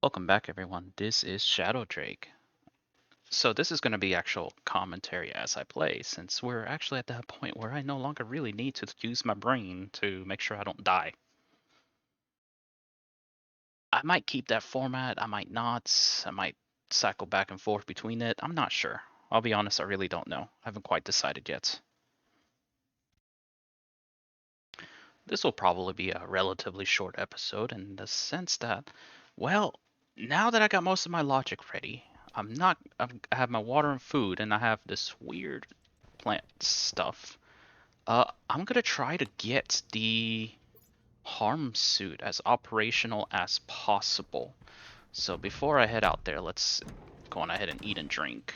Welcome back, everyone. This is Shadow Drake. So this is going to be actual commentary as I play, since we're actually at that point where I no longer really need to use my brain to make sure I don't die. I might keep that format, I might not, I might cycle back and forth between it. I'm not sure. I'll be honest, I really don't know. I haven't quite decided yet. This will probably be a relatively short episode in the sense that, well, now that I got most of my logic ready, I have my water and food, and I have this weird plant stuff. I'm gonna try to get the harm suit as operational as possible. So before I head out there, let's go on ahead and eat and drink.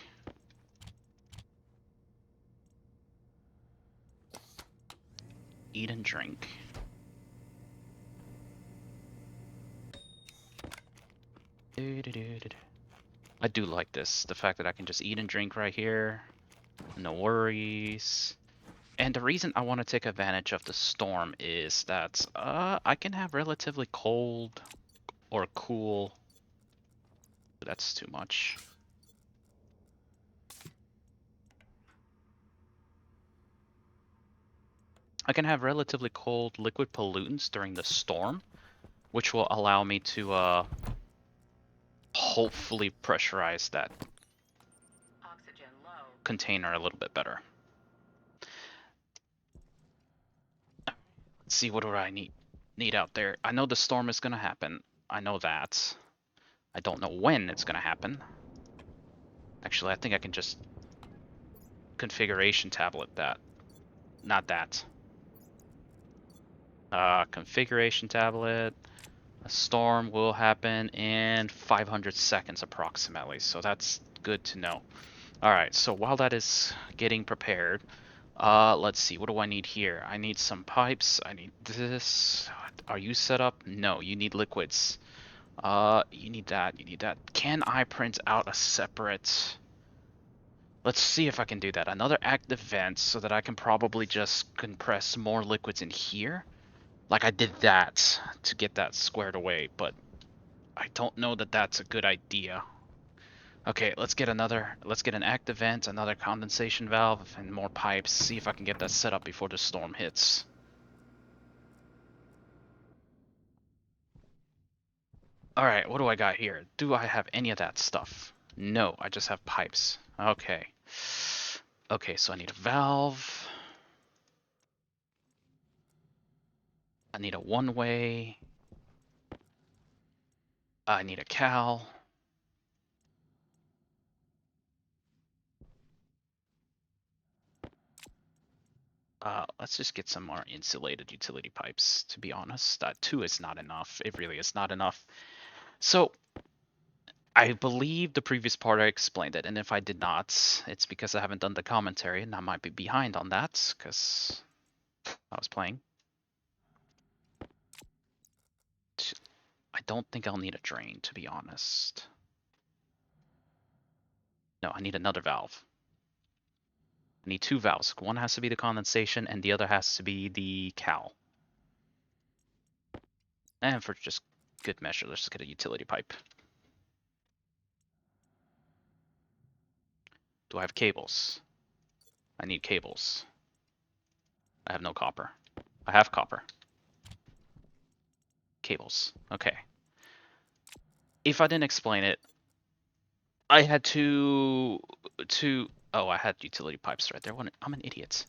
Eat and drink. I do like this, the fact that I can just eat and drink right here. No worries. And the reason I want to take advantage of the storm is that I can have relatively cold or cool. That's too much. I can have relatively cold liquid pollutants during the storm, which will allow me to hopefully pressurize that container a little bit better. Let's see, what do I need out there? I know the storm is gonna happen. I know that. I don't know when it's gonna happen. Actually, I think I can just configuration tablet that. Not that. Configuration tablet. A storm will happen in 500 seconds approximately, so that's good to know. Alright, so while that is getting prepared, let's see, what do I need here? I need some pipes, I need this. Are you set up? No, you need liquids. You need that, you need that. Can I print out a separate... Let's see if I can do that. Another active vent so that I can probably just compress more liquids in here. Like I did that to get that squared away, but I don't know that that's a good idea. Okay, let's get an active vent, another condensation valve, and more pipes. See if I can get that set up before the storm hits. Alright, what do I got here? Do I have any of that stuff? No, I just have pipes. Okay. Okay, so I need a valve. I need a one-way. I need a cal. Let's just get some more insulated utility pipes, to be honest. Two is not enough. It really is not enough. So, I believe the previous part I explained it, and if I did not, it's because I haven't done the commentary, and I might be behind on that, because I was playing. I don't think I'll need a drain, to be honest. No, I need another valve. I need two valves. One has to be the condensation, and the other has to be the cal. And for just good measure, let's just get a utility pipe. Do I have cables? I need cables. I have no copper. I have copper. Cables. Okay. If I didn't explain it, I had oh, I had utility pipes right there. I'm an idiot.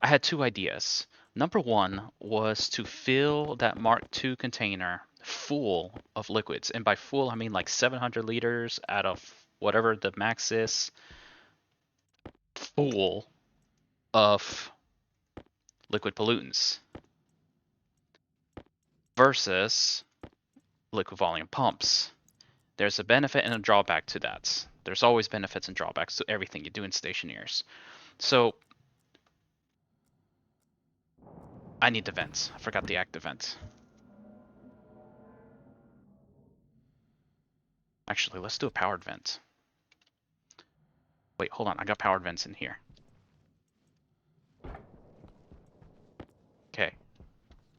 I had two ideas. Number one was to fill that Mark II container full of liquids. And by full, I mean like 700 liters out of whatever the max is, full of liquid pollutants versus liquid volume pumps. There's a benefit and a drawback to that. There's always benefits and drawbacks to everything you do in Stationeers. So I need the vents. I forgot the active vent. Actually, let's do a powered vent. Wait, hold on. I got powered vents in here. Okay.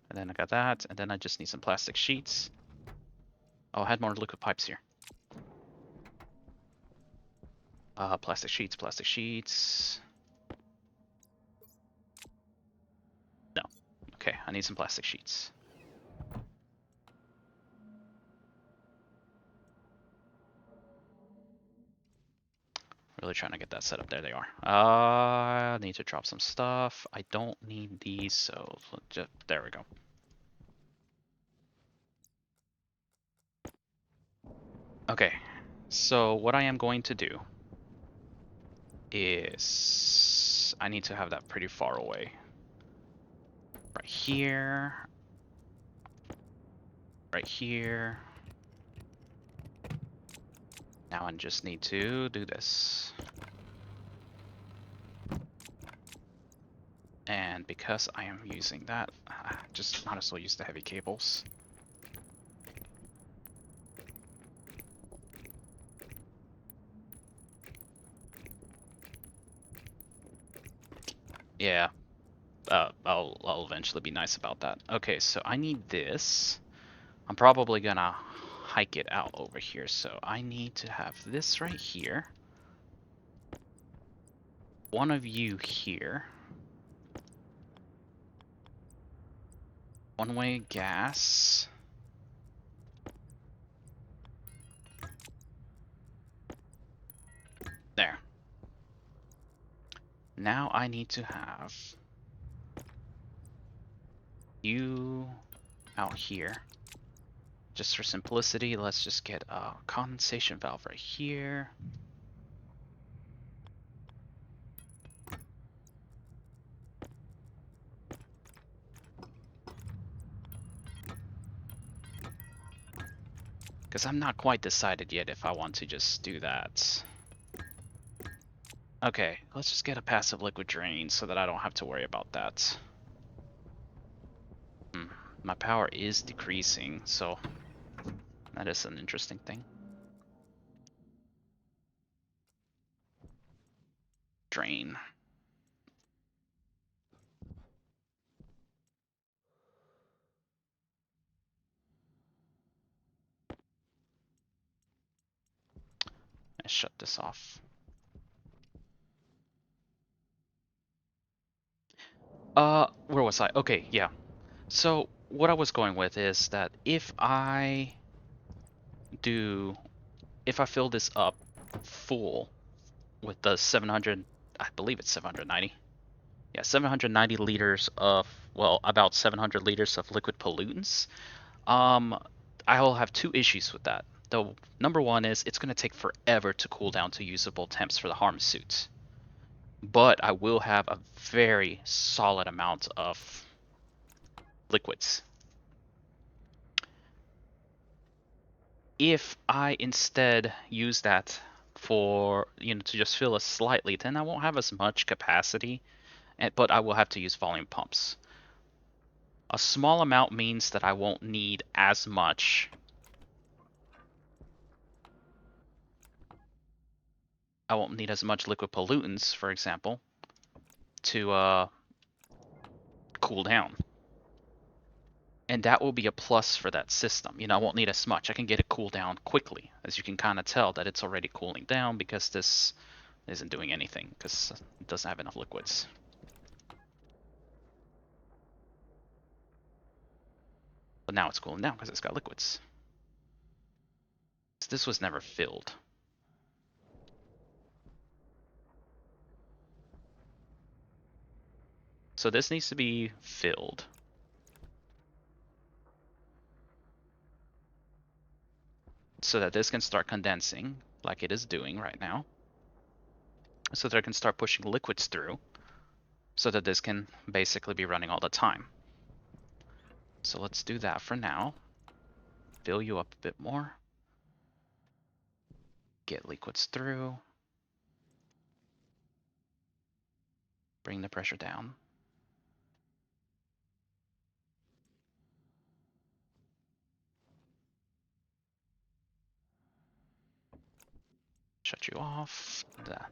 And then I got that. And then I just need some plastic sheets. Oh, I had more liquid pipes here. Plastic sheets, plastic sheets. No. Okay, I need some plastic sheets. Really trying to get that set up. There they are. I need to drop some stuff. I don't need these, so just, there we go. Okay, so what I am going to do is I need to have that pretty far away. Right here. Right here. Now I just need to do this. And because I am using that, I just might as well use the heavy cables. Yeah, I'll eventually be nice about that. Okay, so I need this. I'm probably gonna hike it out over here, so I need to have this right here. One of you here. One-way gas. There. Now I need to have you out here. Just for simplicity, let's just get a condensation valve right here. Because I'm not quite decided yet if I want to just do that. Okay, let's just get a passive liquid drain so that I don't have to worry about that. My power is decreasing, so that is an interesting thing. Drain. Let's shut this off. Where was I? Okay, yeah. So what I was going with is that if I fill this up full with the 700, I believe it's 790. Yeah, 790 liters of, well, about 700 liters of liquid pollutants. I will have two issues with that. The number one is it's going to take forever to cool down to usable temps for the harm suits. But I will have a very solid amount of liquids. If I instead use that for, to just fill us slightly, then I won't have as much capacity, but I will have to use volume pumps. A small amount means that I won't need as much. I won't need as much liquid pollutants, for example, to cool down. And that will be a plus for that system. I won't need as much. I can get it cool down quickly. As you can kind of tell that it's already cooling down because this isn't doing anything because it doesn't have enough liquids. But now it's cooling down because it's got liquids. This was never filled. So this needs to be filled. So that this can start condensing like it is doing right now. So that I can start pushing liquids through. So that this can basically be running all the time. So let's do that for now. Fill you up a bit more. Get liquids through. Bring the pressure down. Shut you off. That.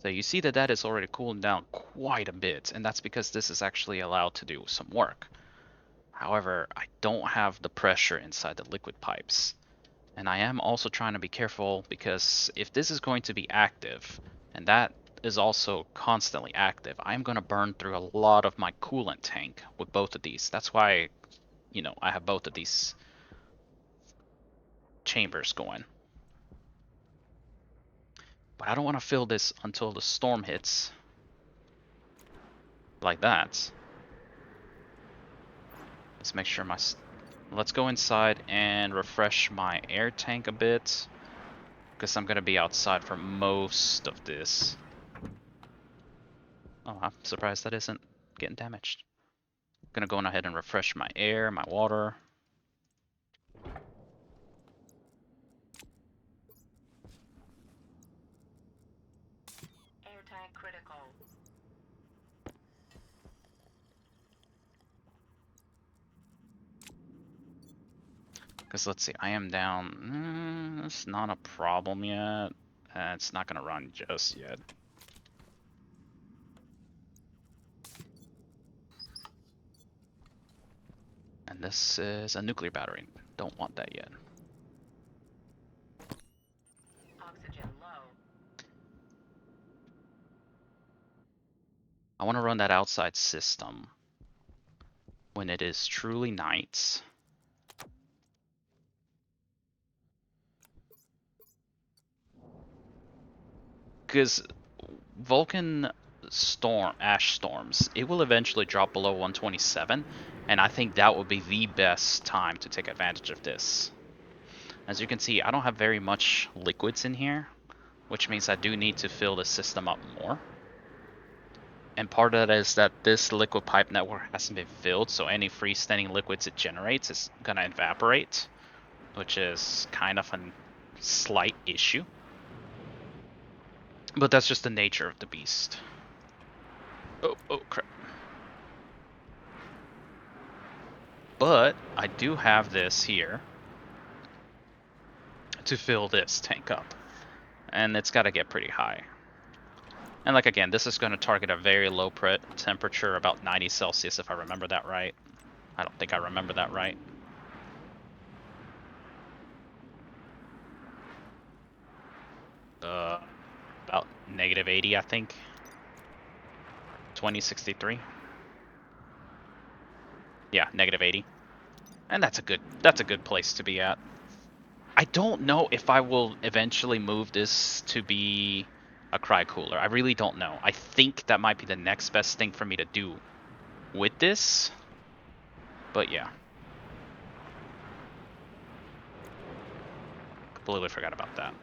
So you see that that is already cooling down quite a bit, and that's because this is actually allowed to do some work. However, I don't have the pressure inside the liquid pipes. And I am also trying to be careful because if this is going to be active, and that is also constantly active, I'm going to burn through a lot of my coolant tank with both of these. That's why, you know, I have both of these chambers going. But I don't want to fill this until the storm hits. Like that. Let's make sure my... Let's go inside and refresh my air tank a bit. Because I'm going to be outside for most of this. Oh, I'm surprised that isn't getting damaged. I'm going to go ahead and refresh my air, my water. Air tank critical. Because let's see, I am down. It's not a problem yet. It's not going to run just yet. And this is a nuclear battery. Don't want that yet. Oxygen low. I want to run that outside system when it is truly night. Because Vulcan ash storms, it will eventually drop below 127, and I think that would be the best time to take advantage of this. As you can see, I don't have very much liquids in here, which means I do need to fill the system up more. And part of that is that this liquid pipe network hasn't been filled, so any freestanding liquids it generates is going to evaporate, which is kind of a slight issue. But that's just the nature of the beast. Oh crap. But I do have this here to fill this tank up. And it's got to get pretty high. And like again, this is going to target a very low temperature, about 90 Celsius if I remember that right. I don't think I remember that right. About -80, I think. 2063. Yeah, -80. And that's a good place to be at. I don't know if I will eventually move this to be a cry cooler. I really don't know. I think that might be the next best thing for me to do with this. But yeah. Completely forgot about that.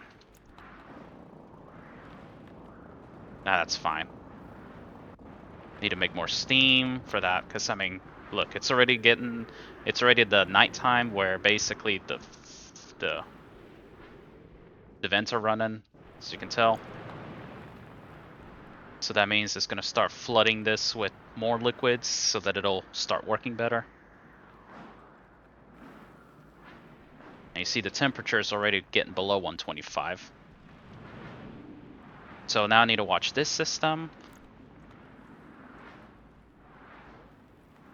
Nah, that's fine. Need to make more steam for that, because I mean, look, it's already the nighttime where basically the vents are running, as you can tell. So that means it's going to start flooding this with more liquids so that it'll start working better. And you see the temperature is already getting below 125. So now I need to watch this system.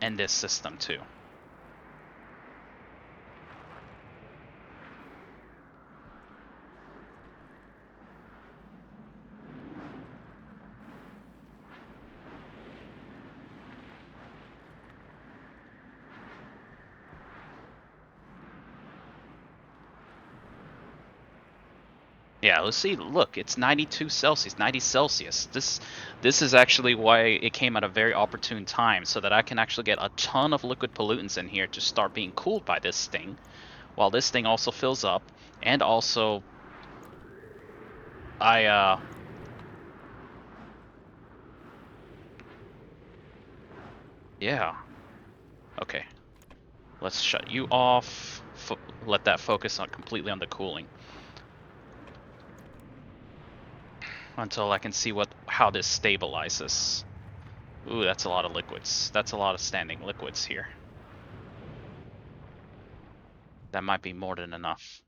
And this system too. Yeah, let's see. Look, it's 92 Celsius, 90 Celsius. This is actually why it came at a very opportune time, so that I can actually get a ton of liquid pollutants in here to start being cooled by this thing, while this thing also fills up, and also yeah. Okay. Let's shut you off. Let that focus on completely on the cooling. Until I can see how this stabilizes. Ooh, that's a lot of liquids. That's a lot of standing liquids here. That might be more than enough.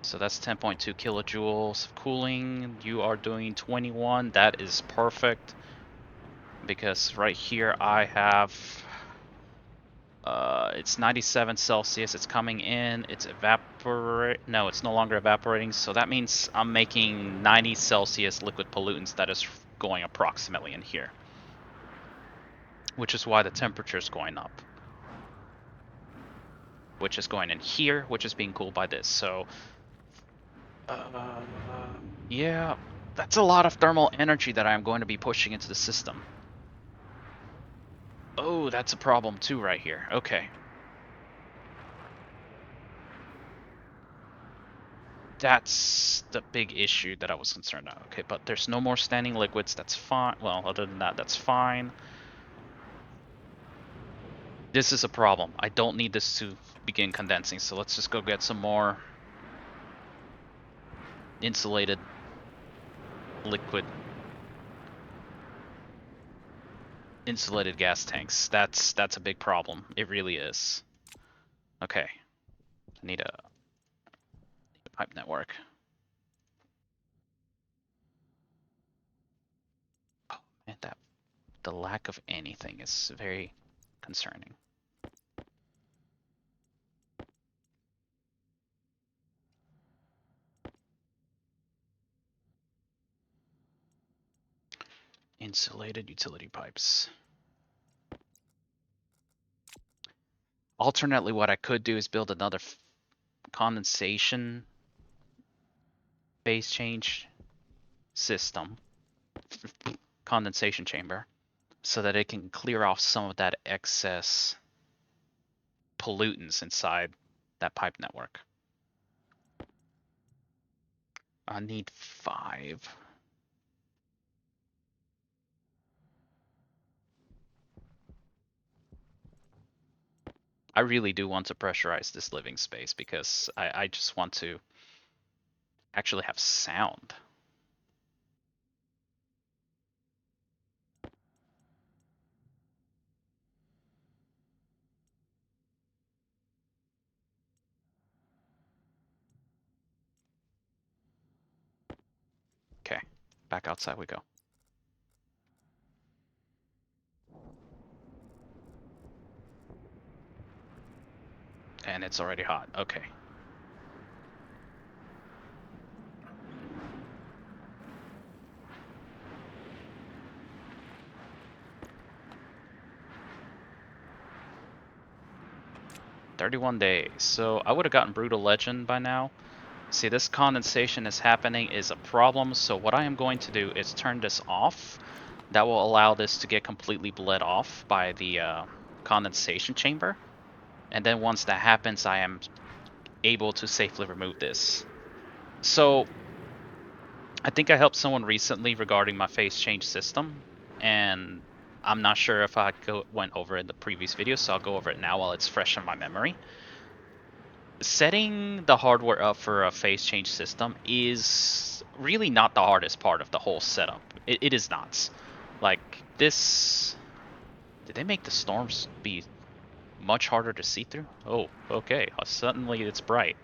So that's 10.2 kilojoules of cooling. You are doing 21. That is perfect. Because right here I have it's 97 Celsius. It's coming in. It's evaporate. No, it's no longer evaporating. So that means I'm making 90 Celsius liquid pollutants. That is going approximately in here, which is why the temperature is going up. Which is going in here, which is being cooled by this. So, uh, yeah, that's a lot of thermal energy that I'm going to be pushing into the system. Oh, that's a problem too right here. Okay. That's the big issue that I was concerned about. Okay, but there's no more standing liquids. That's fine. Well, other than that, that's fine. This is a problem. I don't need this to begin condensing, so let's just go get some more insulated liquid, insulated gas tanks. That's a big problem. It really is. Okay, I need a pipe network. Oh man, that the lack of anything is very concerning. Insulated utility pipes. Alternately, what I could do is build another condensation phase change system, condensation chamber, so that it can clear off some of that excess pollutants inside that pipe network. I need 5. I really do want to pressurize this living space because I just want to actually have sound. Okay, back outside we go. And it's already hot. Okay. "31 days. So I would have gotten Brutal Legend by now. See, this condensation is happening is a problem, so what I am going to do is turn this off. That will allow this to get completely bled off by the condensation chamber. And then once that happens, I am able to safely remove this. So, I think I helped someone recently regarding my phase change system, and I'm not sure if I went over it in the previous video, so I'll go over it now while it's fresh in my memory. Setting the hardware up for a phase change system is really not the hardest part of the whole setup. It is not. Like, this... Did they make the storms be much harder to see through? Oh, okay. Suddenly it's bright.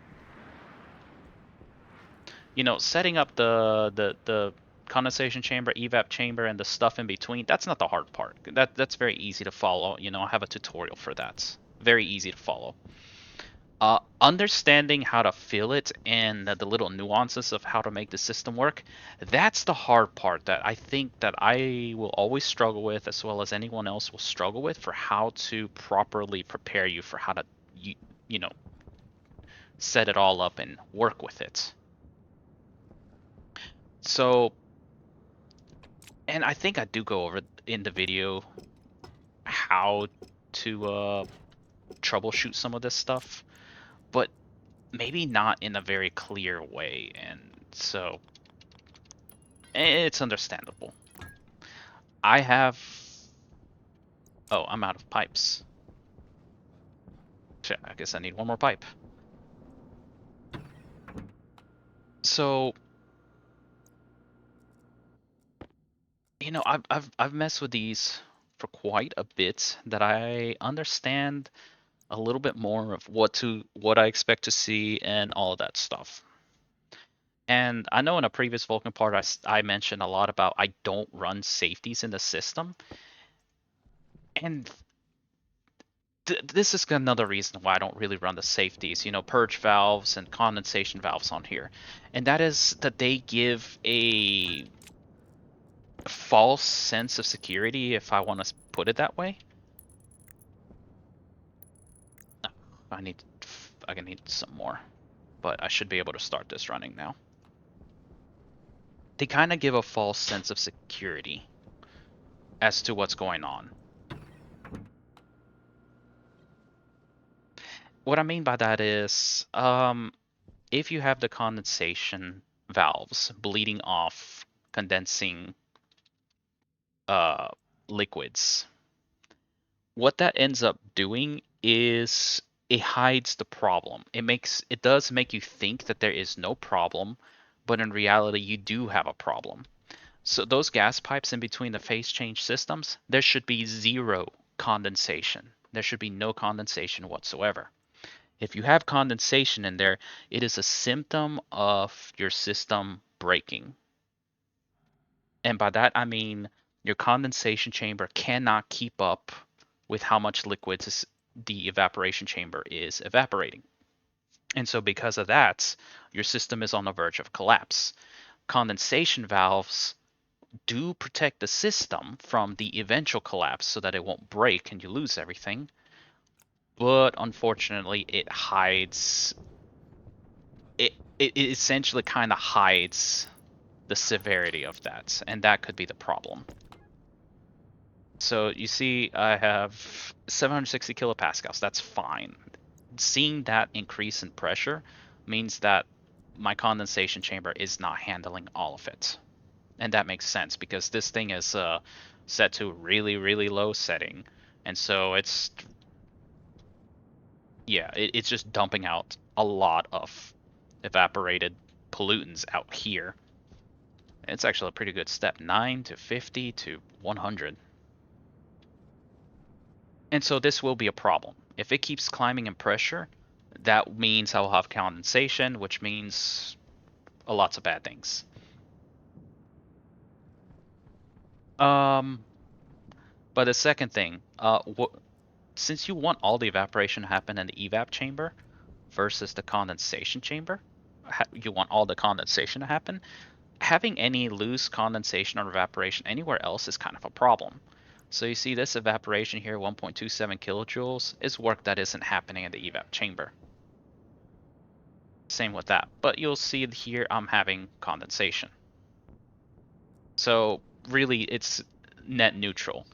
You know, setting up the condensation chamber, evap chamber, and the stuff in between, that's not the hard part. That's very easy to follow. You know, I have a tutorial for that. Very easy to follow. Understanding how to fill it and the little nuances of how to make the system work, that's the hard part that I think that I will always struggle with, as well as anyone else will struggle with, for how to properly prepare you for how to, you know, set it all up and work with it. So, and I think I do go over in the video how to troubleshoot some of this stuff, but maybe not in a very clear way, and so it's understandable. I have... Oh, I'm out of pipes. Shit, I guess I need one more pipe. So, you know, I've messed with these for quite a bit, that I understand a little bit more of what I expect to see and all of that stuff. And I know in a previous Vulcan part I mentioned a lot about I don't run safeties in the system, and this is another reason why I don't really run the safeties, purge valves and condensation valves on here. And that is that they give a false sense of security, if I want to put it that way. I need I need some more, but I should be able to start this running now. They kind of give a false sense of security as to what's going on. What I mean by that is, if you have the condensation valves bleeding off condensing uh, liquids, what that ends up doing is it hides the problem. It does make you think that there is no problem, but in reality you do have a problem. So those gas pipes in between the phase change systems, there should be zero condensation. There should be no condensation whatsoever. If you have condensation in there, it is a symptom of your system breaking. And by that I mean your condensation chamber cannot keep up with how much liquids the evaporation chamber is evaporating. And so because of that, your system is on the verge of collapse. Condensation valves do protect the system from the eventual collapse so that it won't break and you lose everything. But unfortunately, it essentially kind of hides the severity of that, and that could be the problem. So you see, I have 760 kilopascals. That's fine. Seeing that increase in pressure means that my condensation chamber is not handling all of it. And that makes sense because this thing is set to really, really low setting. And so it's just dumping out a lot of evaporated pollutants out here. It's actually a pretty good step, 9 to 50 to 100. And so this will be a problem. If it keeps climbing in pressure, that means I'll have condensation, which means lots of bad things. Um, but the second thing, since you want all the evaporation to happen in the evap chamber versus the condensation chamber, you want all the condensation to happen. Having any loose condensation or evaporation anywhere else is kind of a problem. So you see this evaporation here, 1.27 kilojoules, is work that isn't happening in the evap chamber. Same with that. But you'll see here I'm having condensation. So really it's net neutral.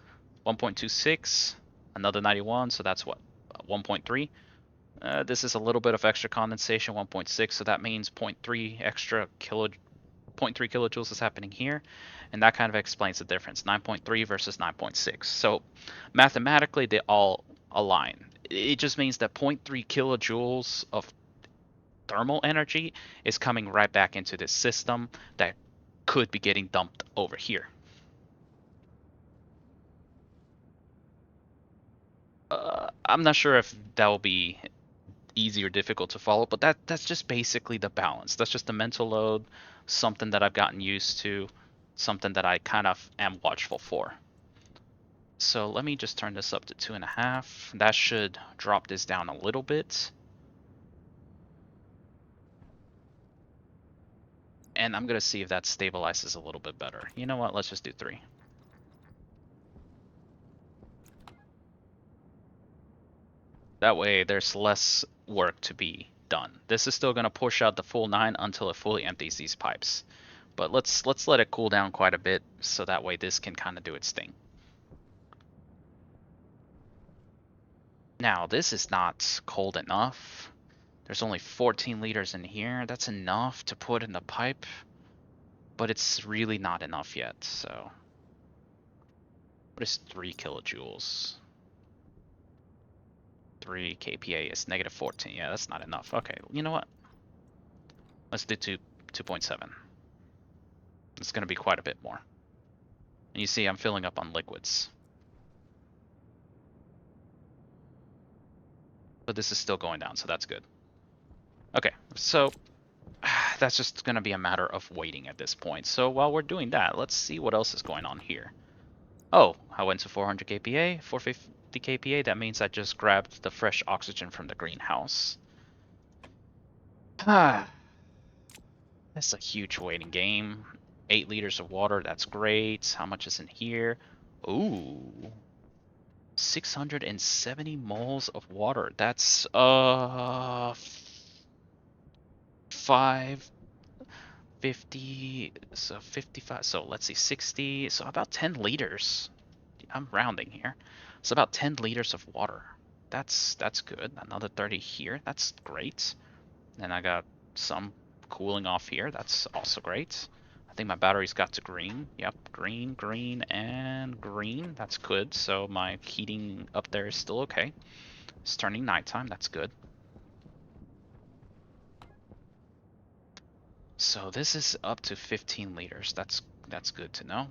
1.26, another 91, so that's what, 1.3. This is a little bit of extra condensation, 1.6, so that means 0.3 kilojoules is happening here, and that kind of explains the difference, 9.3 versus 9.6. So mathematically they all align. It just means that 0.3 kilojoules of thermal energy is coming right back into this system that could be getting dumped over here. I'm not sure if that will be easy or difficult to follow, but that's just basically the balance. That's just the mental load, something that I've gotten used to, something that I kind of am watchful for. So let me just turn this up to 2.5. That should drop this down a little bit. And I'm gonna see if that stabilizes a little bit better. You know what, let's just do 3. That way there's less work to be done. This is still gonna push out the full 9 until it fully empties these pipes. But let's let it cool down quite a bit so that way this can kind of do its thing. Now this is not cold enough. There's only 14 liters in here. That's enough to put in the pipe, but it's really not enough yet. So what is 3 kilojoules? 3 kPa is negative 14. Yeah, that's not enough. Okay, you know what? Let's do 2.7. It's going to be quite a bit more. And you see I'm filling up on liquids. but this is still going down, so that's good. Okay, so that's just going to be a matter of waiting at this point. So while we're doing that, let's see what else is going on here. Oh, I went to 400 kPa, 450 kPa. That means I just grabbed the fresh oxygen from the greenhouse. Ah, that's a huge waiting game. 8 liters of water, that's great. How much is in here? Ooh, 670 moles of water. That's 550, so 55. So let's see, 60. So about 10 liters. I'm rounding here. So about 10 liters of water. That's good. Another 30 here. That's great. And I got some cooling off here. That's also great. I think my batteries got to green. Yep, green, green, and green. That's good. So my heating up there is still okay. It's turning nighttime. That's good. So this is up to 15 liters. That's good to know.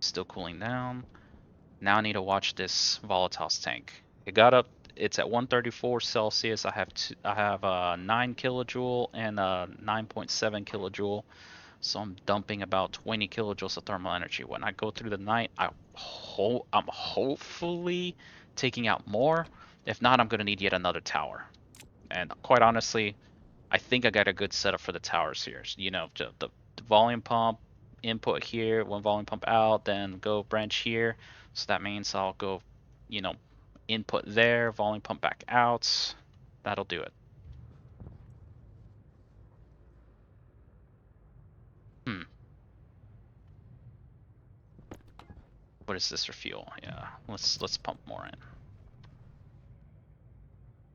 Still cooling down. Now I need to watch this volatiles tank. It got up. It's at 134 Celsius. I have a 9 kilojoule and a 9.7 kilojoule. So I'm dumping about 20 kilojoules of thermal energy. When I go through the night, I'm hopefully taking out more. If not, I'm gonna need yet another tower. And quite honestly, I think I got a good setup for the towers here. You know, the volume pump input here, one volume pump out, then go branch here. So that means I'll go, you know, input there, volume pump back out. That'll do it. Hmm. What is this for fuel? Yeah, let's pump more in.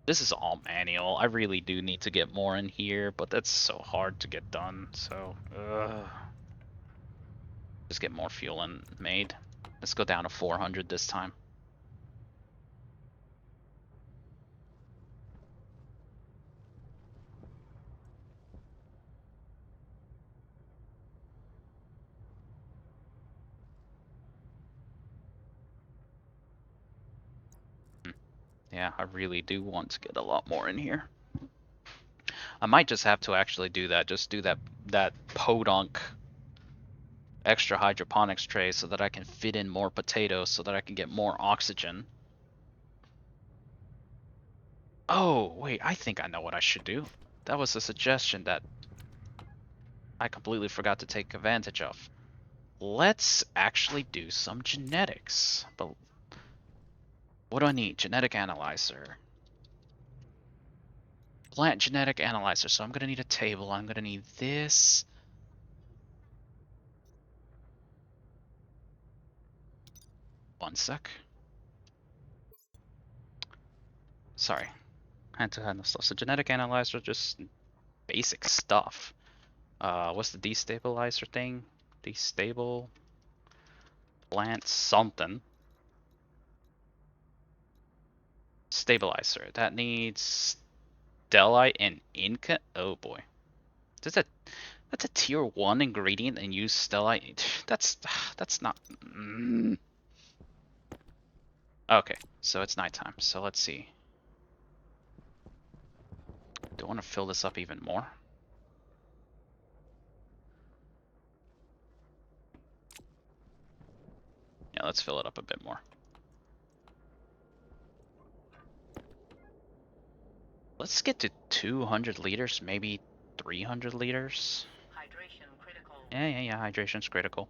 This is all manual. I really do need to get more in here, but that's so hard to get done. So, just get more fuel in made. Let's go down to 400 this time. Yeah, I really do want to get a lot more in here. I might just have to actually do that. Just do that podunk extra hydroponics tray so that I can fit in more potatoes so that I can get more oxygen. Oh, wait, I think I know what I should do. That was a suggestion that I completely forgot to take advantage of. Let's actually do some genetics. But what do I need? Genetic analyzer. Plant genetic analyzer. So I'm going to need a table. I'm going to need this. One sec. Sorry. I had to handle stuff. So genetic analyzer, just basic stuff. What's the destabilizer thing? Destable. Plant something. Stabilizer. That needs Stellite and Inca. Oh boy. Does that that's a tier 1 ingredient and use Stellite? That's not Okay, so it's nighttime. So let's see. Do I want to fill this up even more? Yeah, let's fill it up a bit more. Let's get to 200 liters, maybe 300 liters. Hydration critical. Yeah, hydration's critical.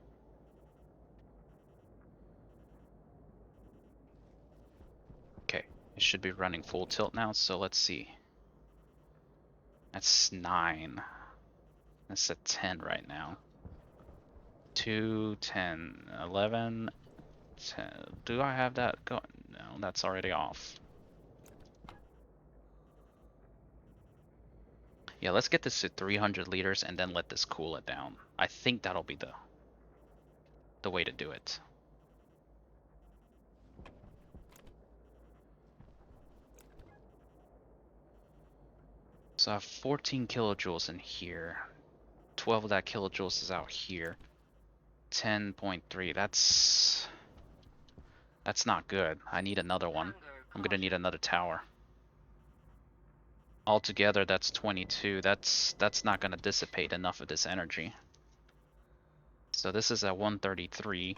Okay, it should be running full tilt now, so let's see. That's 9. That's at 10 right now. 2, 10, 11, 10. Do I have that going? No, that's already off. Yeah, let's get this to 300 liters and then let this cool it down. I think that'll be the way to do it. So I have 14 kilojoules in here. 12 of that kilojoules is out here. 10.3. That's not good. I need another one. I'm gonna need another tower. Altogether, that's 22. That's not gonna dissipate enough of this energy. So this is at 133.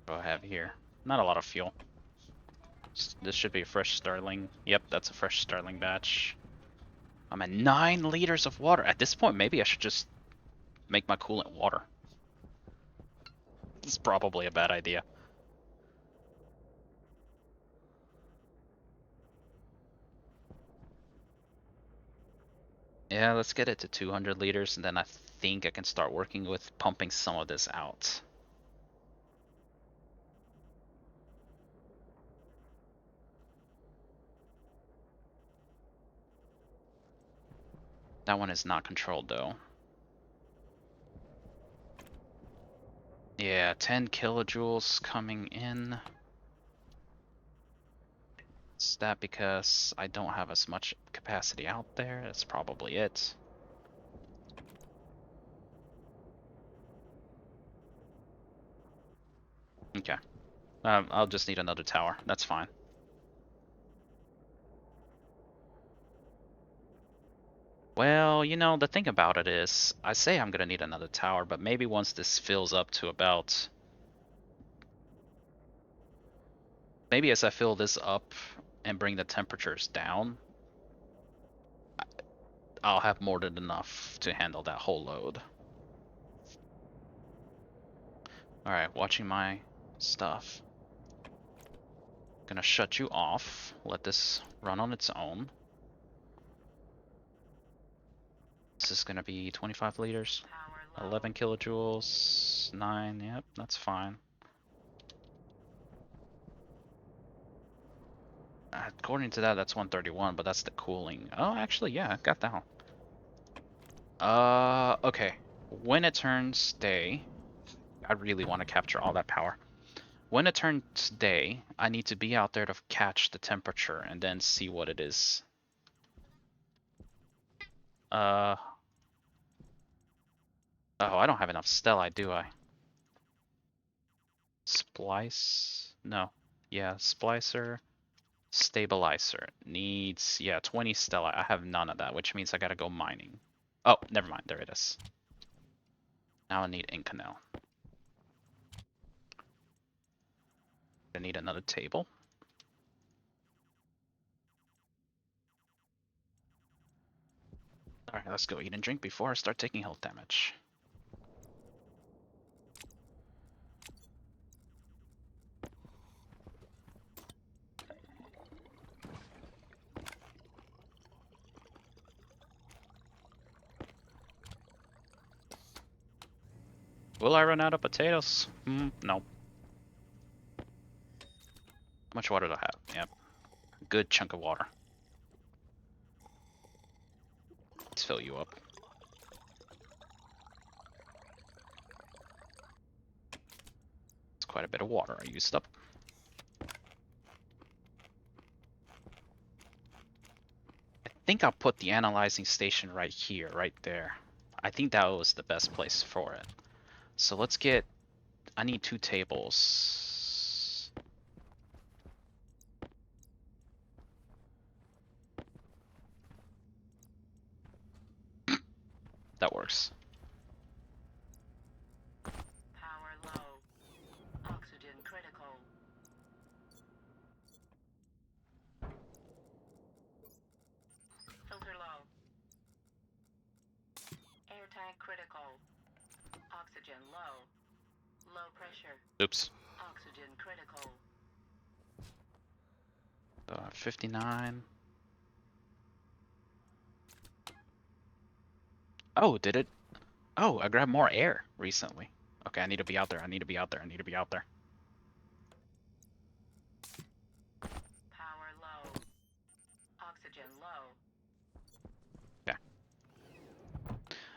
What do I have here? Not a lot of fuel. This should be a fresh Starling. Yep, that's a fresh Starling batch. I'm at 9 liters of water. At this point, maybe I should just make my coolant water. This is probably a bad idea. Yeah, let's get it to 200 liters, and then I think I can start working with pumping some of this out. That one is not controlled, though. Yeah, 10 kilojoules coming in. Is that because I don't have as much capacity out there? That's probably it. Okay. I'll just need another tower. That's fine. Well, you know, the thing about it is, I say I'm gonna need another tower, but maybe once this fills up to about... Maybe as I fill this up and bring the temperatures down, I'll have more than enough to handle that whole load. Alright, watching my stuff. Gonna shut you off, let this run on its own. This is gonna be 25 liters, 11 kilojoules, 9, yep, that's fine. According to that, that's 131, but that's the cooling. Oh, actually, yeah, I got that one. Okay. When it turns day, I really want to capture all that power. When it turns day, I need to be out there to catch the temperature and then see what it is. Oh, I don't have enough stelli, do I? Splice? No. Yeah, splicer. Stabilizer. Needs, yeah, 20 stelli. I have none of that, which means I gotta go mining. Oh, never mind. There it is. Now I need Inconel. I need another table. Alright, let's go eat and drink before I start taking health damage. Will I run out of potatoes? No. How much water do I have? Yep. Good chunk of water. Let's fill you up. It's quite a bit of water I used up. I think I'll put the analyzing station right here, right there. I think that was the best place for it. So let's get... I need 2 tables. That works. Power low. Oxygen critical. Filter low. Air tank critical. Oxygen low. Low pressure. Oops. Oxygen critical. 59. Oh, did it? Oh, I grabbed more air recently. Okay, I need to be out there. I need to be out there. I need to be out there. Power low. Oxygen low. Yeah.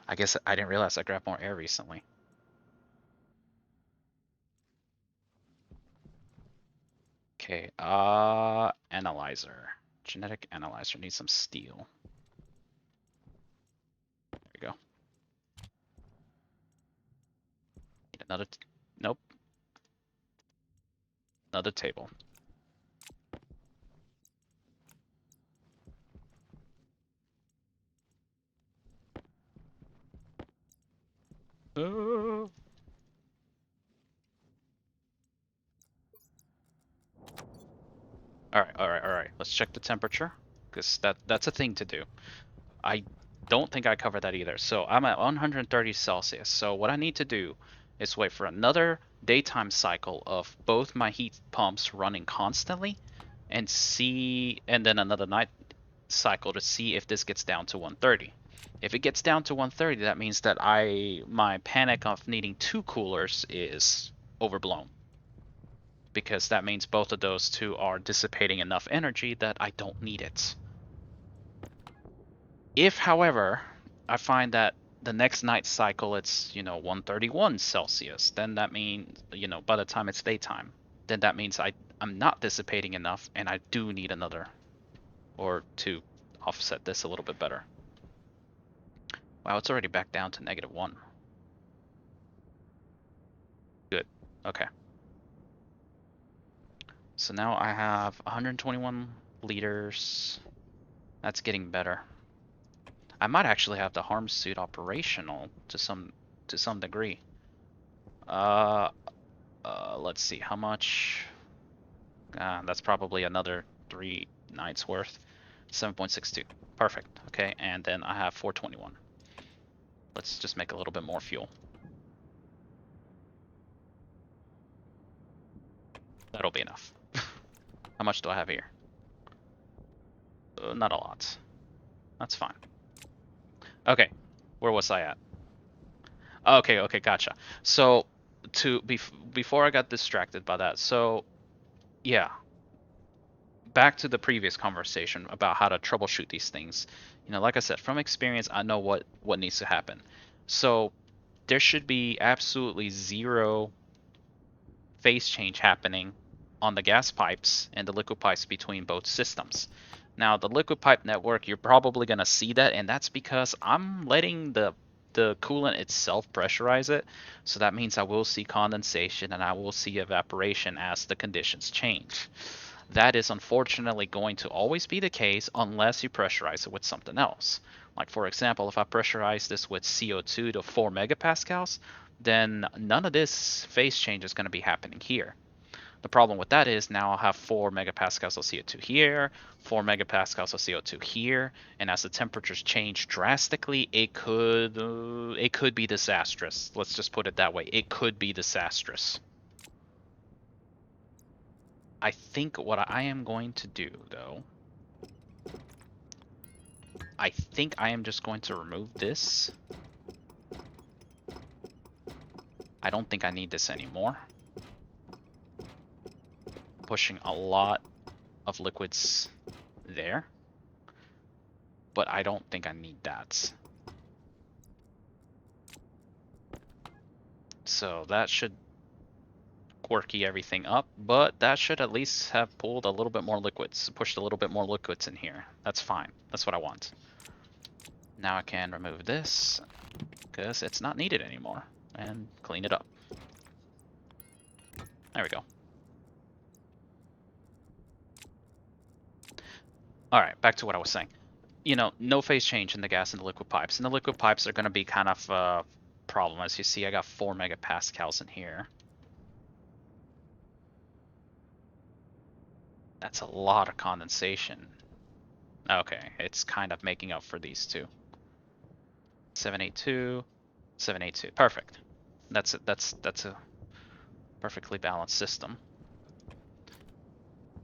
I guess I didn't realize I grabbed more air recently. Okay, analyzer. Genetic analyzer needs some steel. There we go. Need another, nope, another table. Uh, all right. Let's check the temperature, because that's a thing to do. I don't think I covered that either. So I'm at 130 Celsius. So what I need to do is wait for another daytime cycle of both my heat pumps running constantly, and then another night cycle to see if this gets down to 130. If it gets down to 130, that means that my panic of needing two coolers is overblown, because that means both of those two are dissipating enough energy that I don't need it. If, however, I find that the next night cycle it's 131 Celsius, then that means by the time it's daytime, then that means I'm not dissipating enough, and I do need another or to offset this a little bit better. Wow, it's already back down to -1. Good. Okay. So now I have 121 liters. That's getting better. I might actually have the harm suit operational to some degree. Uh, let's see how much. That's probably another 3 nights worth. 7.62. Perfect. Okay, and then I have 421. Let's just make a little bit more fuel. That'll be enough. How much do I have here? Not a lot. That's fine. Okay, where was I at? Okay, okay, gotcha. So before I got distracted by that, so yeah, back to the previous conversation about how to troubleshoot these things. Like I said, from experience, I know what needs to happen. So there should be absolutely zero phase change happening on the gas pipes and the liquid pipes between both systems. Now, the liquid pipe network, you're probably going to see that, and that's because I'm letting the coolant itself pressurize it. So that means I will see condensation and I will see evaporation as the conditions change. That is unfortunately going to always be the case unless you pressurize it with something else. Like, for example, if I pressurize this with CO2 to 4 megapascals, then none of this phase change is going to be happening here. The problem with that is now I'll have 4 megapascals of CO2 here, 4 megapascals of CO2 here, and as the temperatures change drastically, it could be disastrous. Let's just put it that way. It could be disastrous. I think what I am going to do, though, I think I am just going to remove this. I don't think I need this anymore. Pushing a lot of liquids there, but I don't think I need that. So that should quirky everything up, but that should at least have pulled a little bit more liquids, pushed a little bit more liquids in here. That's fine. That's what I want. Now I can remove this because it's not needed anymore and clean it up. There we go. All right, back to what I was saying. No phase change in the gas and the liquid pipes. And the liquid pipes are going to be kind of a problem. As you see, I got 4 megapascals in here. That's a lot of condensation. Okay, it's kind of making up for these two. 782, 782. Perfect. That's a perfectly balanced system.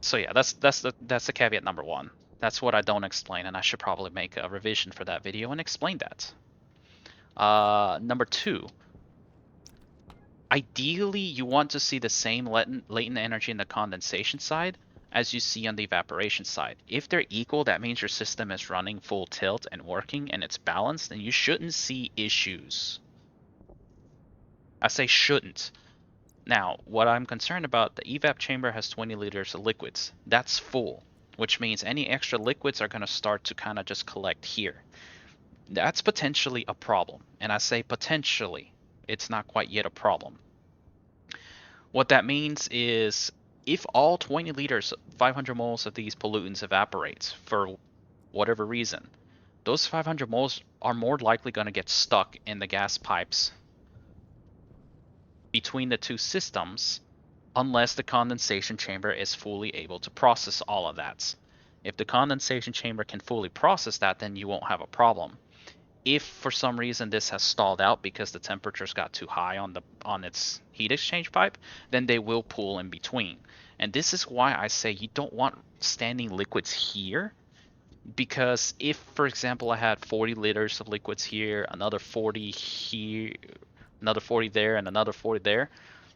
So yeah, that's the caveat number 1. That's what I don't explain, and I should probably make a revision for that video and explain that. Number 2. Ideally, you want to see the same latent energy in the condensation side as you see on the evaporation side. If they're equal, that means your system is running full tilt and working and it's balanced, and you shouldn't see issues. I say shouldn't. Now, what I'm concerned about, the evap chamber has 20 liters of liquids. That's full, which means any extra liquids are going to start to kind of just collect here. That's potentially a problem. And I say potentially, it's not quite yet a problem. What that means is if all 20 liters, 500 moles of these pollutants evaporates for whatever reason, those 500 moles are more likely going to get stuck in the gas pipes between the two systems unless the condensation chamber is fully able to process all of that. If the condensation chamber can fully process that, then you won't have a problem. If for some reason this has stalled out because the temperatures got too high on its heat exchange pipe, then they will pool in between. And this is why I say you don't want standing liquids here, because if, for example, I had 40 liters of liquids here, another 40 here, another 40 there, and another 40 there,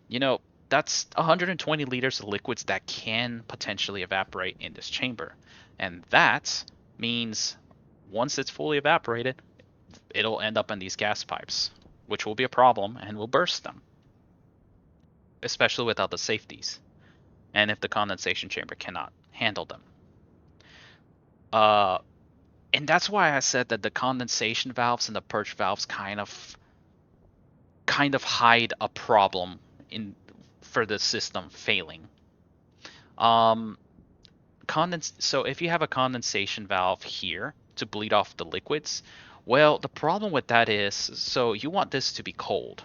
you know, that's 120 liters of liquids that can potentially evaporate in this chamber. And that means once it's fully evaporated, it'll end up in these gas pipes, which will be a problem and will burst them, especially without the safeties, and if the condensation chamber cannot handle them. Uh, and that's why I said that the condensation valves and the purge valves kind of hide a problem in for the system failing. Um, so if you have a condensation valve here to bleed off the liquids, well, the problem with that is, so you want this to be cold.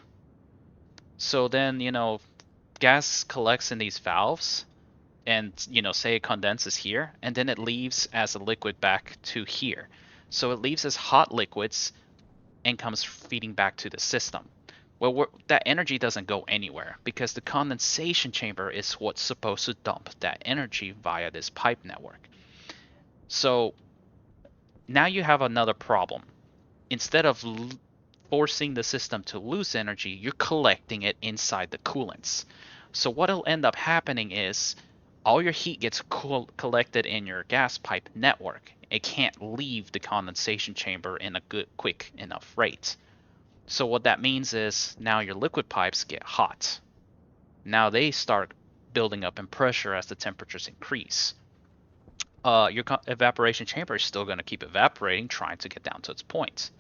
So then, gas collects in these valves and, say it condenses here, and then it leaves as a liquid back to here. So it leaves as hot liquids and comes feeding back to the system. Well, that energy doesn't go anywhere because the condensation chamber is what's supposed to dump that energy via this pipe network. So now you have another problem. Instead of forcing the system to lose energy, you're collecting it inside the coolants. So what'll end up happening is all your heat gets collected in your gas pipe network. It can't leave the condensation chamber in a good, quick enough rate. So what that means is now your liquid pipes get hot. Now they start building up in pressure as the temperatures increase. Your evaporation chamber is still going to keep evaporating, trying to get down to its point.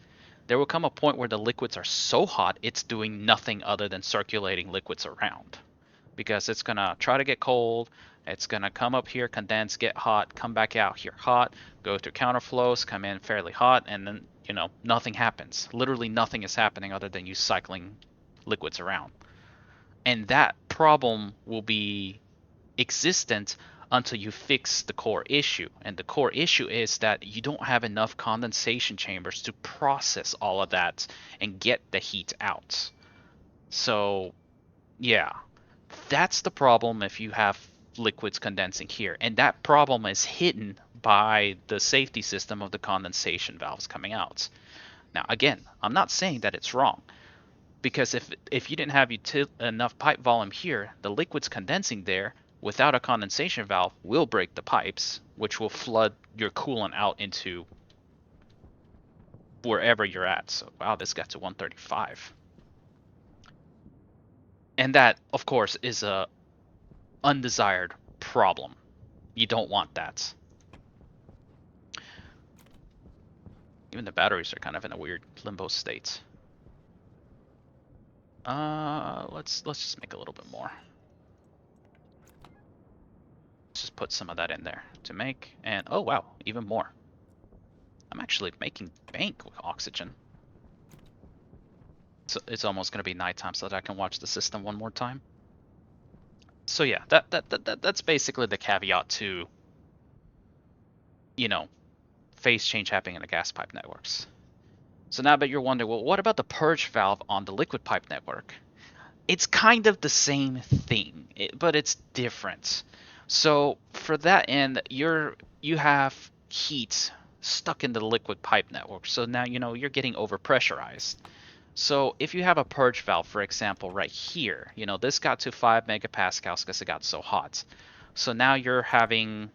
There will come a point where the liquids are so hot it's doing nothing other than circulating liquids around, because it's going to try to get cold, it's going to come up here, condense, get hot, come back out here hot, go through counterflows, come in fairly hot, and then, nothing happens. Literally nothing is happening other than you cycling liquids around. And that problem will be existent until you fix the core issue. And the core issue is that you don't have enough condensation chambers to process all of that and get the heat out. So, yeah, that's the problem if you have liquids condensing here. And that problem is hidden by the safety system of the condensation valves coming out. Now, again, I'm not saying that it's wrong, because if you didn't have enough pipe volume here, the liquids condensing there without a condensation valve will break the pipes, which will flood your coolant out into wherever you're at. So, wow, this got to 135. And that, of course, is a undesired problem. You don't want that. Even the batteries are kind of in a weird limbo state. Let's just make a little bit more. Let's just put some of that in there to make, and oh wow, even more. I'm actually making bank with oxygen. So it's almost gonna be nighttime so that I can watch the system one more time. So yeah, that's basically the caveat to, phase change happening in the gas pipe networks. So now, but you're wondering, well, what about the purge valve on the liquid pipe network? It's kind of the same thing, but it's different. So for that end, you have heat stuck in the liquid pipe network. So now you're getting overpressurized. So if you have a purge valve, for example, right here, this got to 5 megapascals because it got so hot. So now you're having,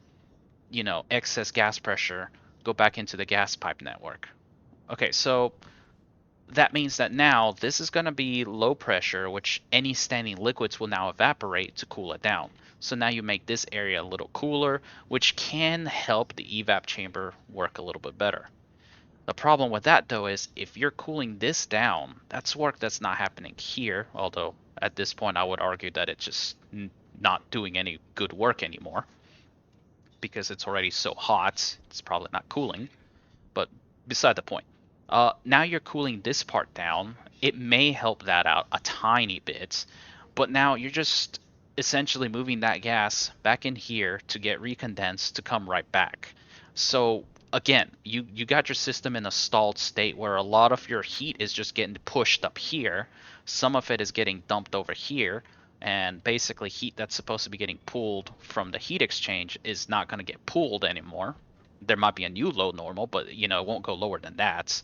excess gas pressure go back into the gas pipe network. Okay, so that means that now this is going to be low pressure, which any standing liquids will now evaporate to cool it down. So now you make this area a little cooler, which can help the evap chamber work a little bit better. The problem with that though is if you're cooling this down, that's work that's not happening here, although at this point I would argue that it's just not doing any good work anymore because it's already so hot, it's probably not cooling. But beside the point. Now you're cooling this part down. It may help that out a tiny bit, but now you're just essentially moving that gas back in here to get recondensed to come right back. So again, you got your system in a stalled state where a lot of your heat is just getting pushed up here. Some of it is getting dumped over here, and basically heat that's supposed to be getting pulled from the heat exchange is not going to get pulled anymore. There might be a new low normal, but it won't go lower than that.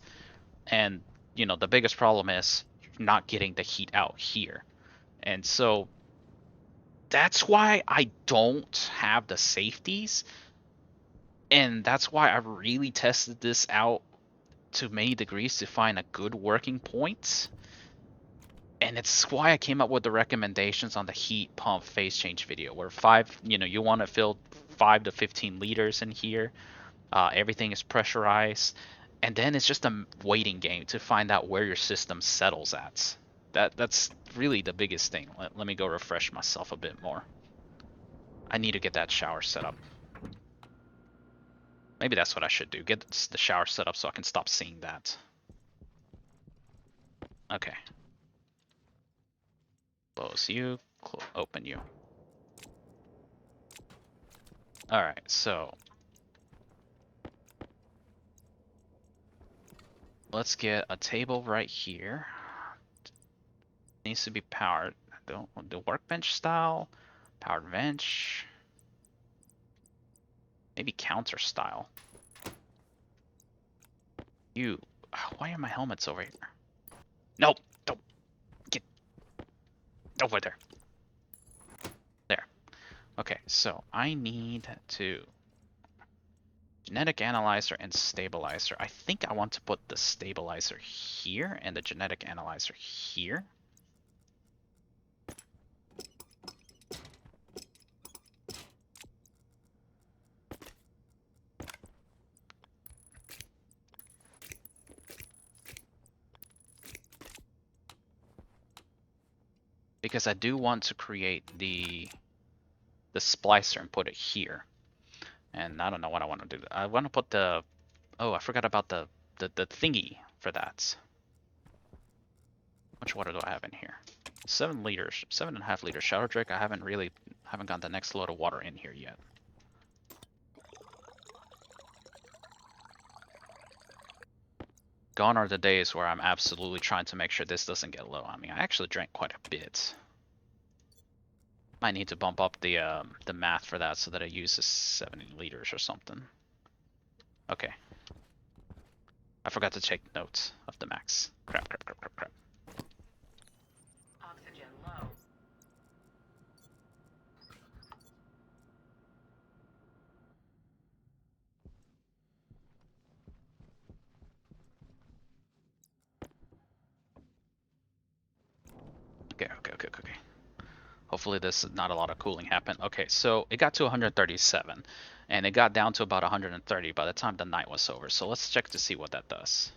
And the biggest problem is not getting the heat out here. And so that's why I don't have the safeties, and that's why I really tested this out to many degrees to find a good working point. And it's why I came up with the recommendations on the heat pump phase change video, where you want to fill 5 to 15 liters in here. Everything is pressurized, and then it's just a waiting game to find out where your system settles at. That's really the biggest thing. Let me go refresh myself a bit more. I need to get that shower set up. Maybe that's what I should do. Get the shower set up so I can stop seeing that. Okay. Close you, open you. Alright, so let's get a table right here. Needs to be powered. The workbench style, powered bench, maybe counter style. Why are my helmets over here? Nope, don't get over there. There. Okay, so I need to genetic analyzer and stabilizer. I think I want to put the stabilizer here and the genetic analyzer here. Because I do want to create the splicer and put it here. And I don't know what I want to do. I want to put the... Oh, I forgot about the thingy for that. How much water do I have in here? 7 liters, 7.5 liters. Shower Drake, I haven't got the next load of water in here yet. Gone are the days where I'm absolutely trying to make sure this doesn't get low. I mean, I actually drank quite a bit. Might need to bump up the math for that so that it uses 70 liters or something. Okay. I forgot to take notes of the max. Crap. Oxygen low. Okay. Hopefully this is not a lot of cooling happened. Okay, so it got to 137, and it got down to about 130 by the time the night was over. So let's check to see what that does.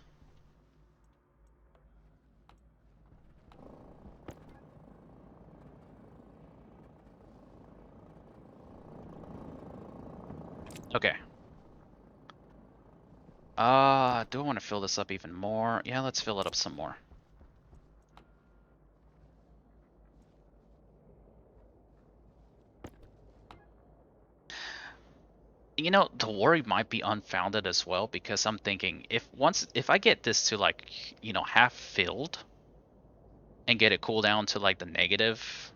Okay. Do I want to fill this up even more? Yeah, let's fill it up some more. The worry might be unfounded as well, because I'm thinking if I get this to like, half filled and get it cooled down to like the negative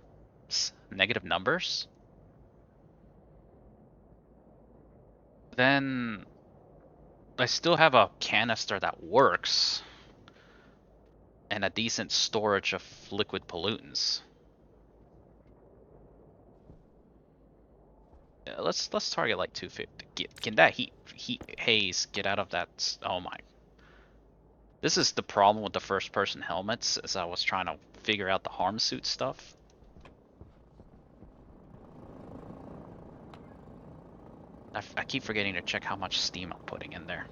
numbers, then I still have a canister that works and a decent storage of liquid pollutants. Let's target like 250. Can that heat haze get out of that? Oh my. This is the problem with the first-person helmets, as I was trying to figure out the harm suit stuff. I keep forgetting to check how much steam I'm putting in there.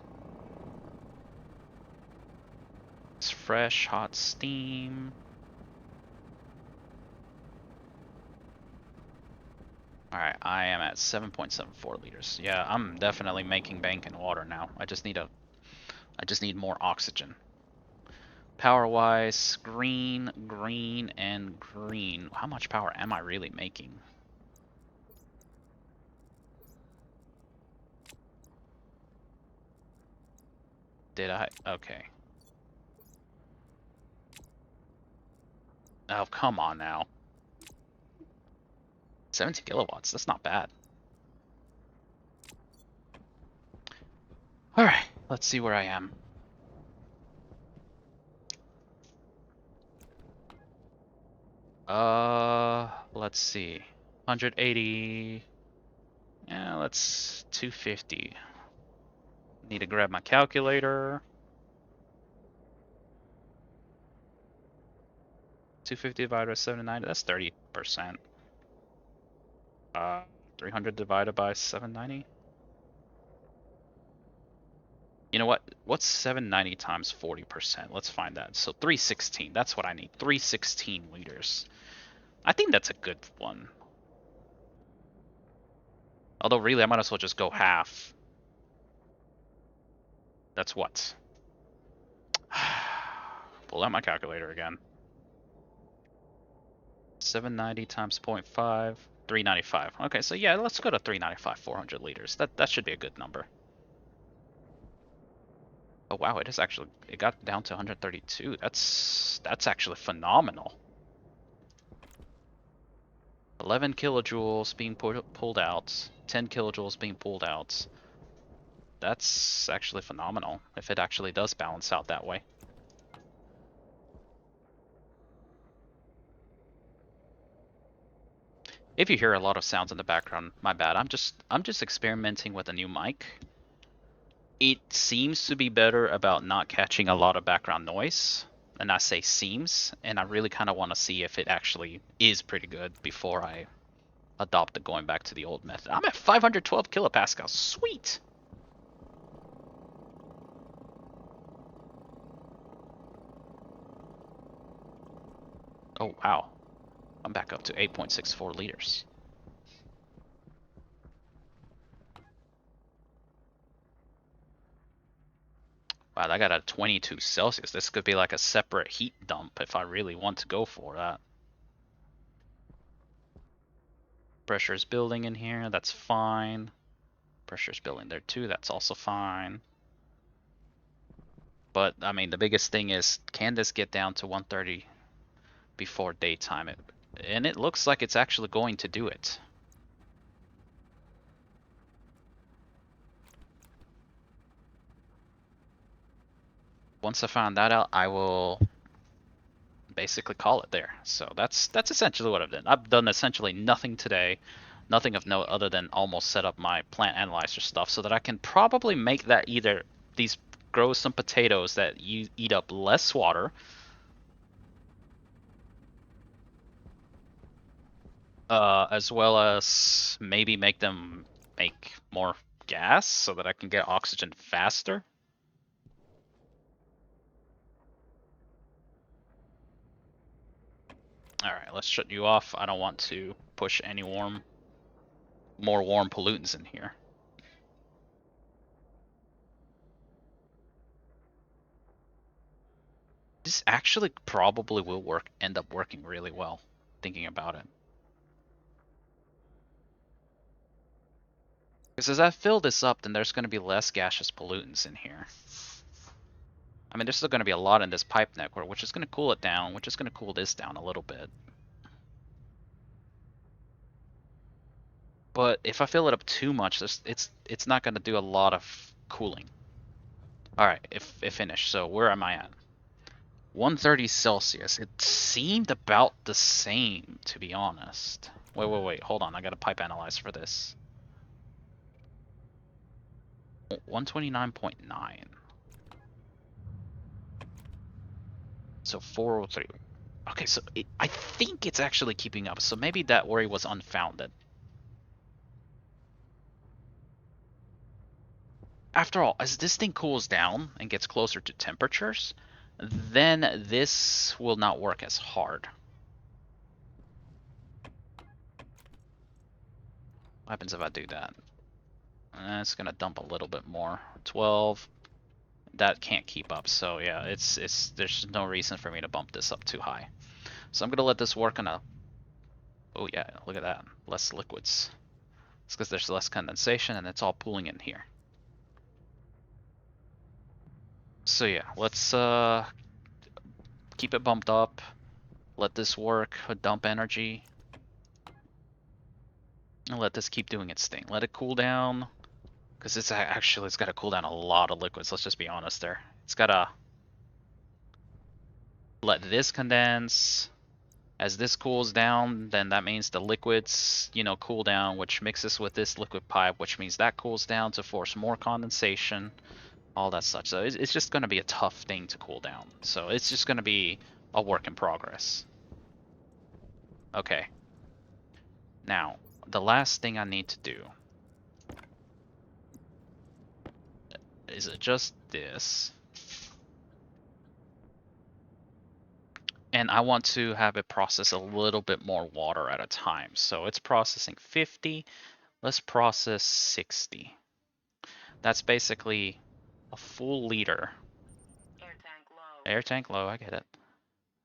It's fresh, hot steam. Alright, I am at 7.74 liters. Yeah, I'm definitely making bank in water now. I just need more oxygen. Power-wise, green, green, and green. How much power am I really making? Did I? Okay. Oh, come on now. 17 kilowatts, that's not bad. Alright, let's see where I am. Let's see. 180. Yeah, let's 250. Need to grab my calculator. 250 divided by 790, that's 30%. 300 divided by 790. You know what? What's 790 times 40%? Let's find that. So 316. That's what I need. 316 liters. I think that's a good one. Although really, I might as well just go half. That's what? Pull out my calculator again. 790 times 0.5. 395. Okay, so yeah, let's go to 395, 400 liters. That should be a good number. Oh wow, it got down to 132. That's actually phenomenal. 11 kilojoules being pulled out, 10 kilojoules being pulled out. That's actually phenomenal if it actually does balance out that way. If you hear a lot of sounds in the background, my bad. I'm just experimenting with a new mic. It seems to be better about not catching a lot of background noise. And I say seems, and I really kind of want to see if it actually is pretty good before I adopt the going back to the old method. I'm at 512 kilopascals. Sweet! Oh, wow. I'm back up to 8.64 liters. Wow, I got a 22 Celsius. This could be like a separate heat dump if I really want to go for that. Pressure is building in here. That's fine. Pressure is building there too. That's also fine. But, I mean, the biggest thing is, can this get down to 130 before daytime? And it looks like it's actually going to do it. Once I find that out, I will basically call it there. So that's essentially what I've done. I've done essentially nothing today, nothing of note other than almost set up my plant analyzer stuff so that I can probably make that either grow some potatoes that you eat up less water, as well as maybe make them make more gas so that I can get oxygen faster. Alright, let's shut you off. I don't want to push any more warm pollutants in here. This actually probably will end up working really well, thinking about it. Because as I fill this up, then there's going to be less gaseous pollutants in here. I mean, there's still going to be a lot in this pipe network, which is going to cool it down, which is going to cool this down a little bit. But if I fill it up too much, it's not going to do a lot of cooling. Alright, it finished. So where am I at? 130 Celsius. It seemed about the same, to be honest. Wait. Hold on. I got a pipe analyzer for this. 129.9. So 403. Okay, so I think it's actually keeping up. So maybe that worry was unfounded. After all, as this thing cools down and gets closer to temperatures, then this will not work as hard. What happens if I do that? It's gonna dump a little bit more. 12. That can't keep up. So yeah, it's there's no reason for me to bump this up too high. So I'm gonna let this work on a. Oh yeah, look at that. Less liquids. It's because there's less condensation and it's all pooling in here. So yeah, let's keep it bumped up. Let this work, dump energy, and let this keep doing its thing. Let it cool down, because it's got to cool down a lot of liquids. Let's just be honest there. It's got to let this condense. As this cools down, then that means the liquids, cool down, which mixes with this liquid pipe, which means that cools down to force more condensation, all that such. So it's just going to be a tough thing to cool down. So it's just going to be a work in progress. Okay. Now, the last thing I need to do is adjust this. And I want to have it process a little bit more water at a time. So it's processing 50. Let's process 60. That's basically a full liter. Air tank low. Air tank low, I get it.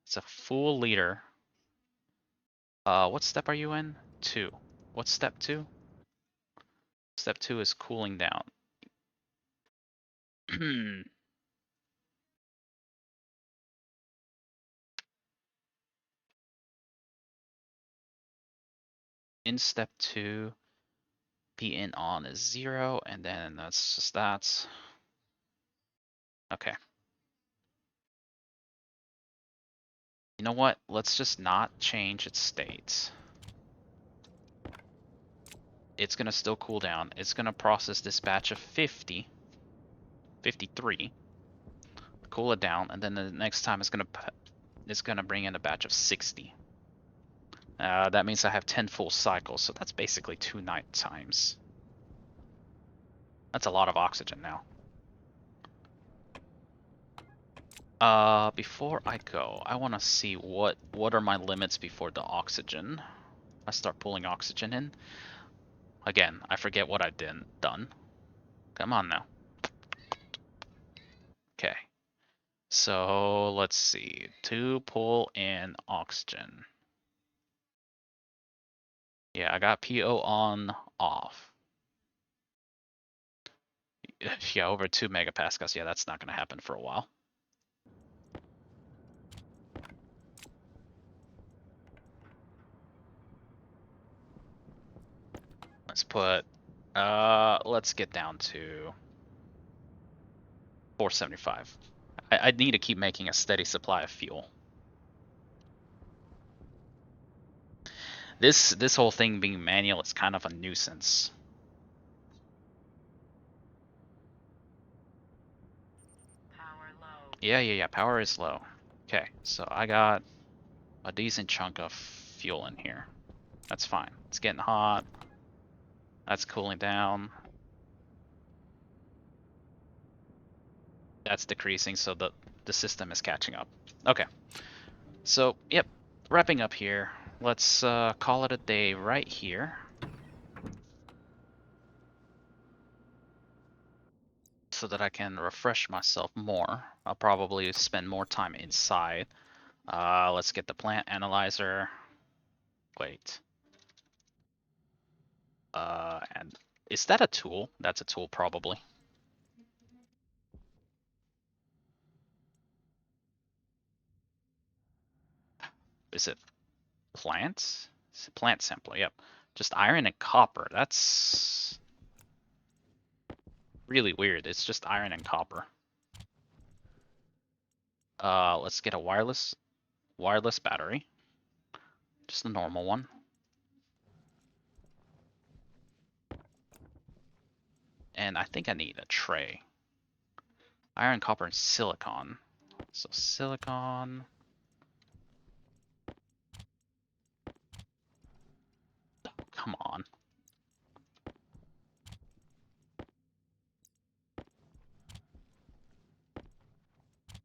It's a full liter. What step are you in? 2. What's step 2? Step 2 is cooling down. In step 2, P in on is 0, and then that's just that. Okay. You know what? Let's just not change its state. It's going to still cool down. It's going to process this batch of 50, 53, cool it down, and then the next time it's going to bring in a batch of 60. That means I have 10 full cycles, so that's basically 2 night times. That's a lot of oxygen now. Before I go, I want to see what are my limits before the oxygen. I start pulling oxygen in. Again, I forget what I done. Come on now. Okay. So let's see. To pull in oxygen. Yeah, I got PO on off. Yeah, over 2 megapascals. Yeah, that's not going to happen for a while. Let's get down to 475. I need to keep making a steady supply of fuel. This whole thing being manual is kind of a nuisance. Power low. Yeah, power is low. Okay, so I got a decent chunk of fuel in here. That's fine. It's getting hot. That's cooling down. That's decreasing, so the system is catching up. Okay, so yep, wrapping up here. Let's call it a day right here. So that I can refresh myself more. I'll probably spend more time inside. Let's get the plant analyzer. Wait. And is that a tool? That's a tool, probably. Is it plant? It's a plant sampler, yep. Just iron and copper. That's really weird. It's just iron and copper. Let's get a wireless battery. Just a normal one. And I think I need a tray. Iron, copper, and silicon. So silicon. Come on.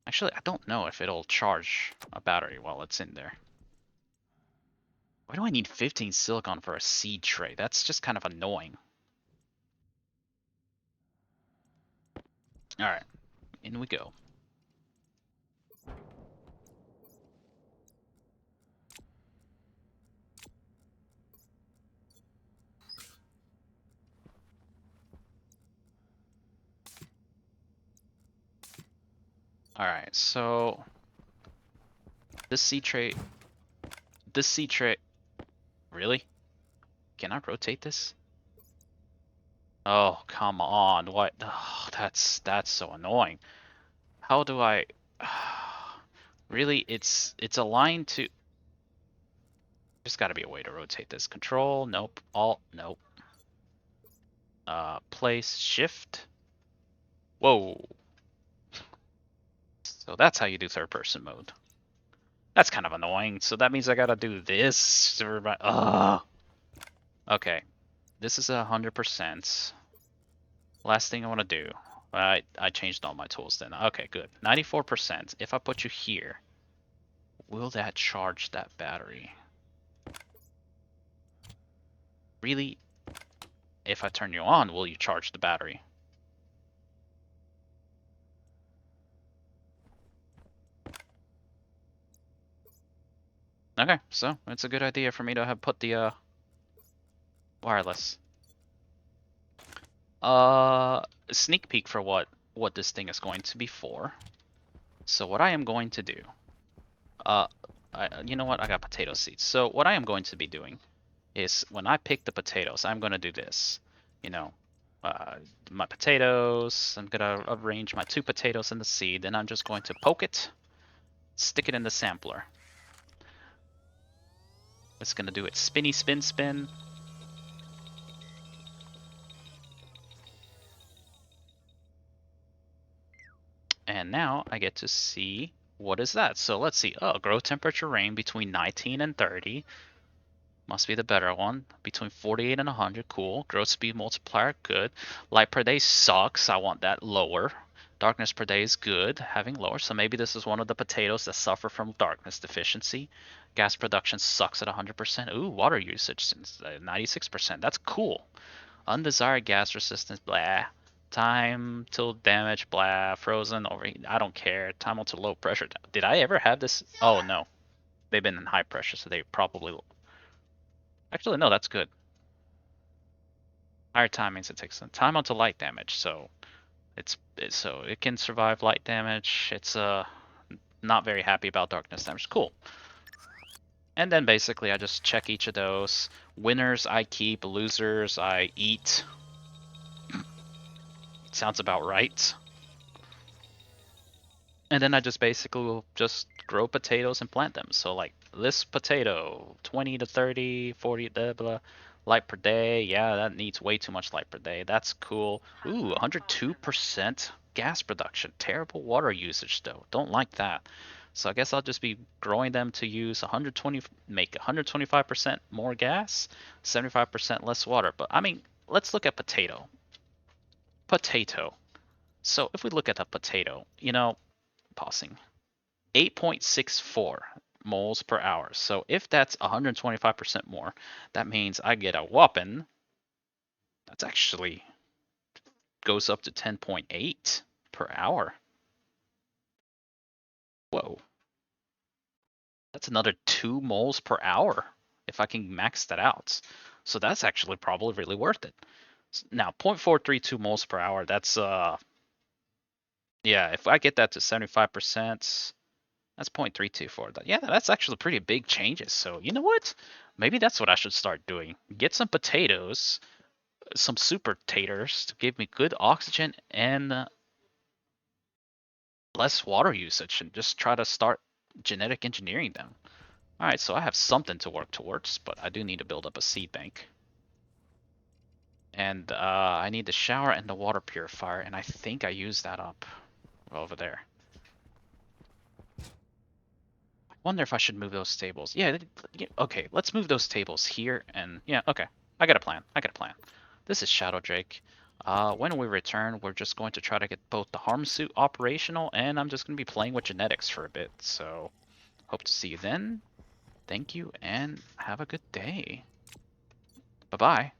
Actually, I don't know if it'll charge a battery while it's in there. Why do I need 15 silicon for a seed tray? That's just kind of annoying. Alright, in we go. Alright, so this seed tray, really? Can I rotate this? Oh, come on. What? Oh, that's so annoying. How do I really? It's aligned to. There's got to be a way to rotate this. Control, nope. Alt, nope. Place, shift. Whoa. So that's how you do third person mode. That's kind of annoying. So that means I gotta do this. Okay. This is 100%. Last thing I want to do. I changed all my tools then. Okay, good. 94%. If I put you here, will that charge that battery? Really? If I turn you on, will you charge the battery? Okay, so it's a good idea for me to have put the wireless. Sneak peek for what this thing is going to be for. So what I am going to do, you know what? I got potato seeds. So what I am going to be doing is when I pick the potatoes, I'm going to do this. You know, my potatoes. I'm gonna arrange my 2 potatoes in the seed, and I'm just going to poke it, stick it in the sampler. It's gonna do its spinny spin spin. And now I get to see what is that. So let's see. Oh, growth temperature range between 19 and 30. Must be the better one. Between 48 and 100. Cool. Growth speed multiplier. Good. Light per day sucks. I want that lower. Darkness per day is good. Having lower. So maybe this is one of the potatoes that suffer from darkness deficiency. Gas production sucks at 100%. Ooh, water usage 96%. That's cool. Undesired gas resistance. Blah. Time till damage, blah, frozen, overheat. I don't care. Time till low pressure. Did I ever have this? Oh, no. They've been in high pressure, so they probably. Actually, no, that's good. Higher time means it takes some time until light damage, so so it can survive light damage. It's not very happy about darkness damage. Cool. And then basically I just check each of those. Winners I keep, losers I eat. Sounds about right. And then I just basically will just grow potatoes and plant them. So like this potato, 20 to 30, 40, blah, blah, light per day. Yeah, that needs way too much light per day. That's cool. Ooh, 102% gas production. Terrible water usage though. Don't like that. So I guess I'll just be growing them to use 120, make 125% more gas, 75% less water. But I mean, let's look at potato. Potato. So if we look at a potato, you know, pausing. 8.64 moles per hour. So if that's 125% more, that means I get a whopping, that's actually goes up to 10.8 per hour. Whoa. That's another 2 moles per hour if I can max that out. So that's actually probably really worth it. Now, 0.432 moles per hour, that's, yeah, if I get that to 75%, that's 0.324. Yeah, that's actually pretty big changes. So you know what? Maybe that's what I should start doing. Get some potatoes, some super taters to give me good oxygen and less water usage, and just try to start genetic engineering them. All right, so I have something to work towards, but I do need to build up a seed bank. And I need the shower and the water purifier, and I think I used that up over there. Wonder if I should move those tables. Yeah, okay, let's move those tables here and yeah, okay. I got a plan. I got a plan. This is Shadow Drake. When we return, we're just going to try to get both the harm suit operational, and I'm just going to be playing with genetics for a bit. So, hope to see you then. Thank you, and have a good day. Bye-bye.